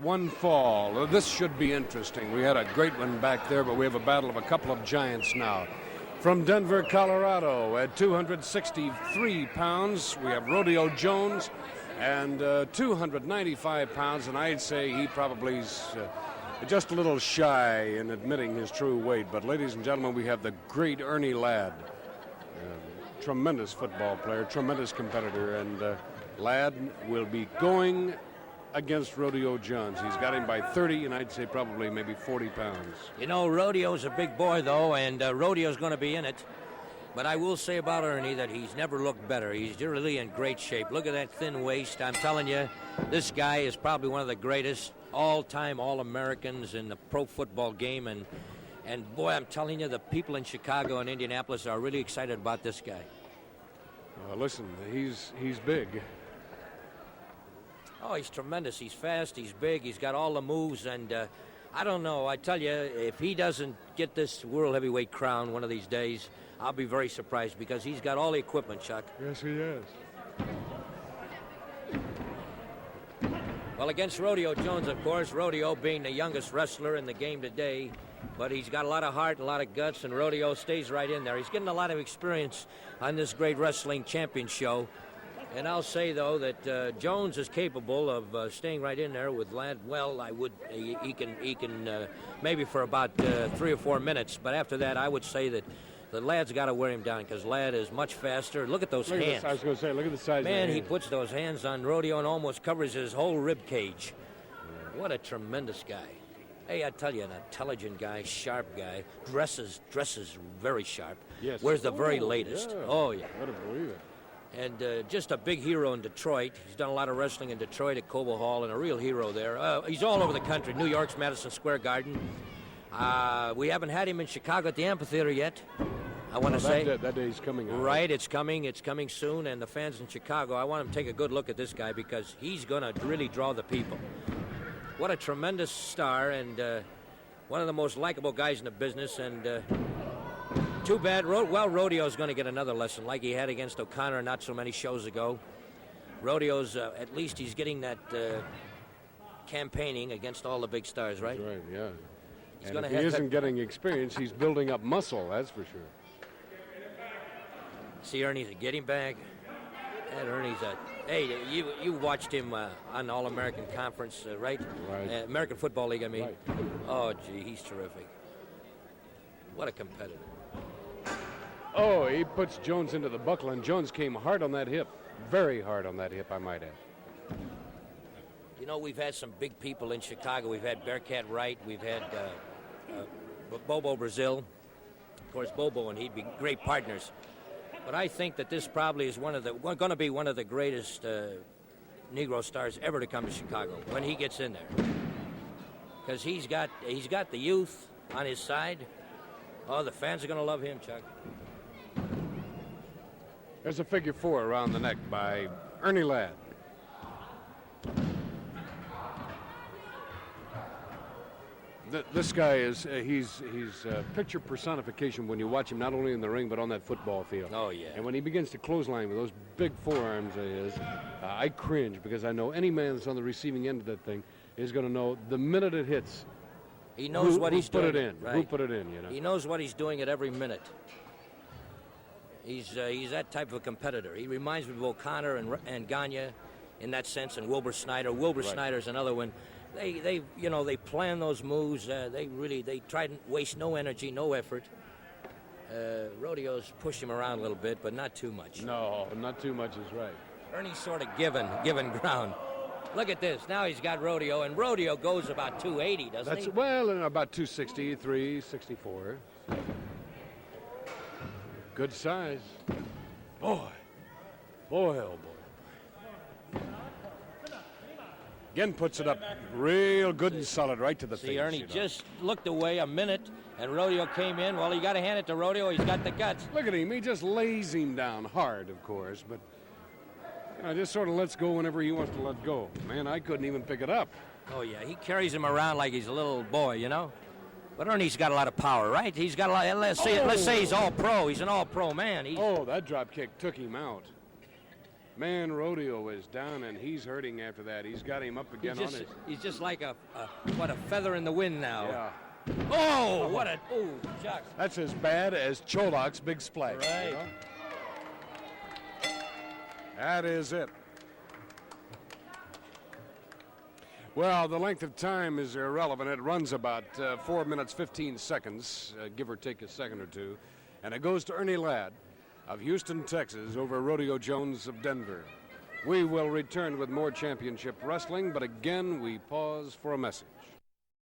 One fall. This should be interesting. We had a great one back there, but we have a battle of a couple of giants now. From Denver, Colorado, at 263 pounds, we have Rodeo Jones, and 295 pounds, and I'd say he probably is just a little shy in admitting his true weight. But ladies and gentlemen, we have the great Ernie Ladd. Tremendous football player, tremendous competitor, and Ladd will be going against Rodeo Jones. He's got him by 30, and I'd say probably maybe 40 pounds. You know, Rodeo's a big boy, though, and Rodeo's going to be in it. But I will say about Ernie that he's never looked better. He's really in great shape. Look at that thin waist. I'm telling you, this guy is probably one of the greatest all-time All-Americans in the pro football game. And boy, I'm telling you, the people in Chicago and Indianapolis are really excited about this guy. Listen, he's big. Oh, he's tremendous. He's fast. He's big. He's got all the moves. And I don't know. I tell you, if he doesn't get this world heavyweight crown one of these days, I'll be very surprised because he's got all the equipment, Chuck. Yes, he is. Well, against Rodeo Jones, of course, Rodeo being the youngest wrestler in the game today, but he's got a lot of heart and a lot of guts, and Rodeo stays right in there. He's getting a lot of experience on this great wrestling champion show. And I'll say, though, that Jones is capable of staying right in there with Ladd. Well, he can maybe for about 3 or 4 minutes. But after that, I would say that the Ladd's got to wear him down because Ladd is much faster. Look at those hands. I was going to say, look at the size of the Man, hands. he puts those hands on Rodeo and almost covers his whole rib cage. What a tremendous guy. Hey, I tell you, an intelligent guy, sharp guy, dresses very sharp. Yes. Wears the very latest. Yeah. Oh, yeah. I don't believe it. And just a big hero in Detroit. He's done a lot of wrestling in Detroit at Cobo Hall, and a real hero there. He's all over the country. New York's Madison Square Garden. We haven't had him in Chicago at the amphitheater yet, I want to say. That day's coming out. Right, it's coming soon, and the fans in Chicago, I want them to take a good look at this guy because he's going to really draw the people. What a tremendous star, and one of the most likable guys in the business, and too bad. Rodeo's going to get another lesson like he had against O'Connor not so many shows ago. Rodeo's, at least he's getting that campaigning against all the big stars, right? That's right, yeah. He's and if he isn't getting experience, he's building up muscle, that's for sure. See, Ernie's a getting back. That Ernie's hey, you watched him on All-American Conference, right? Right. American Football League, I mean. Right. Oh, gee, he's terrific. What a competitor. Oh, he puts Jones into the buckle, and Jones came hard on that hip. Very hard on that hip, I might add. You know, we've had some big people in Chicago. We've had Bearcat Wright. We've had Bobo Brazil. Of course, Bobo and he'd be great partners. But I think that this probably is going to be one of the greatest Negro stars ever to come to Chicago when he gets in there. Because he's got the youth on his side. Oh, the fans are going to love him, Chuck. There's a figure 4 around the neck by Ernie Ladd. This guy is he's picture personification when you watch him not only in the ring but on that football field. Oh, yeah. And when he begins to clothesline with those big forearms of his, I cringe because I know any man that's on the receiving end of that thing is going to know the minute it hits. He knows what he's doing. Who put it in? Right. Who put it in? You know. He knows what he's doing at every minute. He's that type of a competitor. He reminds me of O'Connor and Gagne in that sense, and Wilbur Snyder. Wilbur Right. Snyder's another one. They plan those moves. They try to waste no energy, no effort. Rodeo's pushed him around a little bit, but not too much. No, not too much is right. Ernie's sort of given ground. Look at this. Now he's got Rodeo, and Rodeo goes about 280, doesn't he? Well, about 263, 64. Good size. Boy, oh boy. Again puts it up real good and solid right to the face. See, Ernie just looked away a minute, and Rodeo came in. Well, you got to hand it to Rodeo. He's got the guts. Look at him. He just lays him down hard, of course, but just sort of lets go whenever he wants to let go. Man, I couldn't even pick it up. Oh, yeah. He carries him around like he's a little boy, you know? But Ernie's got a lot of power, right? He's got a lot. Let's say he's all pro. He's an all pro man. Oh, that drop kick took him out. Man, Rodeo is down, and he's hurting after that. He's got him up again on his... He's just like a feather in the wind now. Yeah. Oh, shucks. That's as bad as Cholak's big splash. Right. You know? That is it. Well, the length of time is irrelevant. It runs about 4 minutes, 15 seconds, give or take a second or two. And it goes to Ernie Ladd of Houston, Texas, over Rodeo Jones of Denver. We will return with more championship wrestling, but again, we pause for a message.